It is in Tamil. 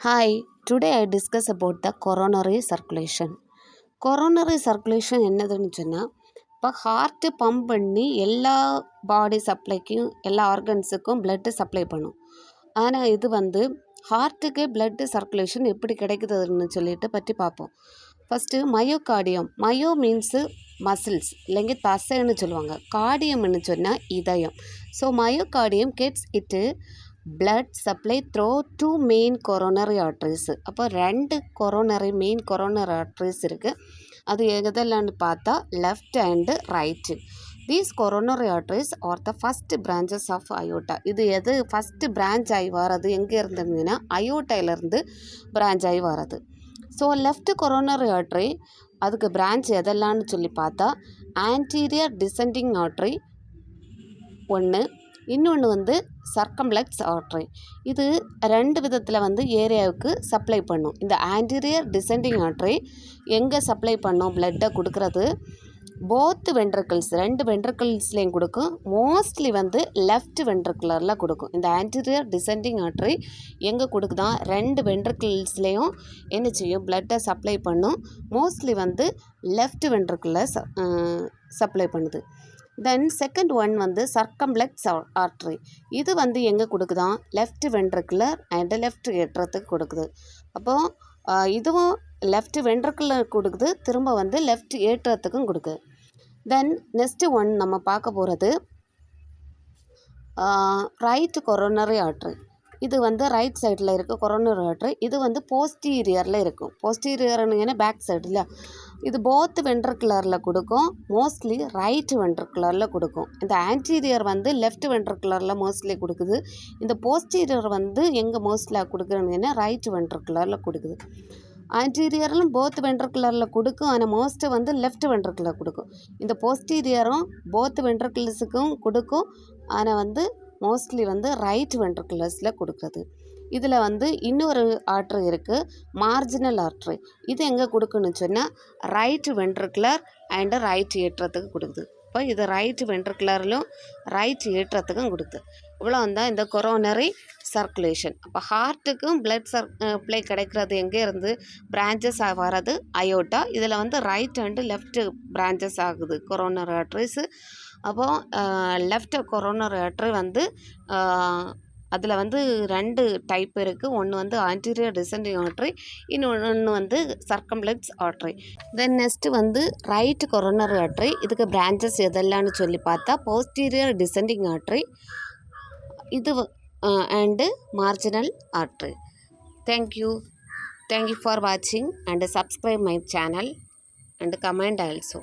Hi, today I discuss about the coronary circulation. coronary circulation என்னதுன்னு சொன்னால் இப்போ ஹார்ட்டு பம்ப் பண்ணி எல்லா பாடி சப்ளைக்கும் எல்லா ஆர்கன்ஸுக்கும் பிளட்டு சப்ளை பண்ணும். ஆனால் இது ஹார்ட்டுக்கு பிளட்டு சர்க்குலேஷன் எப்படி கிடைக்குதுன்னு சொல்லிட்டு பற்றி பார்ப்போம். First myocardium. Mayo means muscles இல்லைங்க தசைன்னு சொல்லுவாங்க. கார்டியம்னு சொன்னால் இதயம். ஸோ மயோகார்டியம் கெட்ஸ் இட்டு blood supply through two main coronary arteries. அப்போ ரெண்டு மெயின் coronary arteries இருக்குது. அது எதெல்லாம்னு பார்த்தா left and right. These coronary arteries are the first branches of aorta. இது எது ஃபஸ்ட்டு பிரான்ச் ஆகி வர்றது எங்கே இருந்ததுன்னா அயோட்டாயிலேருந்து பிரான்ச் ஆகி வர்றது. ஸோ லெஃப்ட் coronary artery அதுக்கு பிரான்ச் எதெல்லாம்னு சொல்லி பார்த்தா anterior descending artery ஒன்று, இன்னொன்று சர்க்கம்ஃப்ளெக்ஸ் ஆர்ட்ரி. இது ரெண்டு விதத்தில் ஏரியாவுக்கு சப்ளை பண்ணும். இந்த ஆன்டீரியர் டிசெண்டிங் ஆர்ட்ரி எங்கே சப்ளை பண்ணும் பிளட்டை கொடுக்கறது போத் வென்ட்ரிக்கிள்ஸ், ரெண்டு வென்ட்ரிக்கிள்ஸ்லேயும் கொடுக்கும். மோஸ்ட்லி லெஃப்ட் வென்ட்ரிகுலரில் கொடுக்கும். இந்த ஆன்டீரியர் டிசெண்டிங் ஆர்ட்ரி எங்கே கொடுக்குதான் ரெண்டு வென்ட்ரிக்கிள்ஸ்லேயும் என்ன செய்யும் பிளட்டை சப்ளை பண்ணும். மோஸ்ட்லி லெஃப்ட் வென்ட்ரிக்குலர் சப்ளை பண்ணுது. Then second one circumflex artery. இது எங்கே கொடுக்குதான் லெஃப்ட் வென்ட்ரிகுலர் அண்டு லெஃப்ட் ஏற்றத்துக்கு கொடுக்குது. அப்போது இதுவும் லெஃப்ட் வென்ட்ரிகுலர் கொடுக்குது, திரும்ப லெஃப்ட் ஏற்றத்துக்கும் கொடுக்குது. தென் நெக்ஸ்ட்டு ஒன் நம்ம பார்க்க போகிறது ரைட் கொரோனரி ஆர்ட்ரி. இது ரைட் சைடில் இருக்குது கொரோனரி ஆர்ட்ரி. இது போஸ்டீரியரில் இருக்கும். போஸ்டீரியர்னு பேக் சைடு இல்லை. இது போத் வென்ட்ரிகுலரில் கொடுக்கும். மோஸ்ட்லி ரைட் வென்ட்ரிகுலரில் கொடுக்கும். இந்த ஆன்டீரியர் லெஃப்ட் வென்ட்ரிகுலரில் மோஸ்ட்லி கொடுக்குது. இந்த போஸ்டீரியர் எங்கே மோஸ்ட்லியாக கொடுக்குறதுன்னா ரைட் வென்ட்ரிகுலரில் கொடுக்குது. ஆன்டீரியரிலும் போத் வென்ட்ரிகுலரில் கொடுக்கும். ஆனால் மோஸ்ட்டு லெஃப்ட் வென்ட்ரிகுலர் கொடுக்கும். இந்த போஸ்டீரியரும் போத் வென்ட்ரிகுலர்ஸுக்கும் கொடுக்கும். ஆனால் மோஸ்ட்லி ரைட் வென்ட்ரிகுலர்ஸில் கொடுக்குறது. இதில் இன்னொரு ஆர்ட்ரி இருக்குது, மார்ஜினல் ஆர்ட்ரி. இது எங்கே கொடுக்குன்னு சொன்னால் ரைட் வென்ட்ரிகுலர் அண்டு ரைட் ஏற்றத்துக்கு கொடுக்குது. இப்போ இது ரைட் வென்ட்ரிகுலரிலும் ரைட் ஏற்றத்துக்கும் கொடுக்குது. இவ்வளோ இந்த கொரோனரி சர்க்குலேஷன். அப்போ ஹார்ட்டுக்கும் பிளட் சப்ளை கிடைக்கிறது எங்கே இருந்து பிரான்ச்சஸ் வர்றது அயோட்டா. இதில் ரைட் அண்டு லெஃப்ட் பிரான்ச்சஸ் ஆகுது கொரோனரி ஆர்ட்ரிஸு. அப்போது லெஃப்ட் கொரோனரி ஆர்ட்ரி அதில் ரெண்டு டைப் இருக்குது. ஒன்று ஆன்டீரியர் டிசெண்டிங் ஆர்ட்ரி, இன்னொன்று circumflex artery. Then next right coronary artery. இதுக்கு பிரான்ச்சஸ் எதெல்லாம்னு சொல்லி பார்த்தா போஸ்டீரியர் டிசெண்டிங் ஆர்ட்ரி இது and marginal artery. Thank you for வாட்சிங் and subscribe my channel and comment also.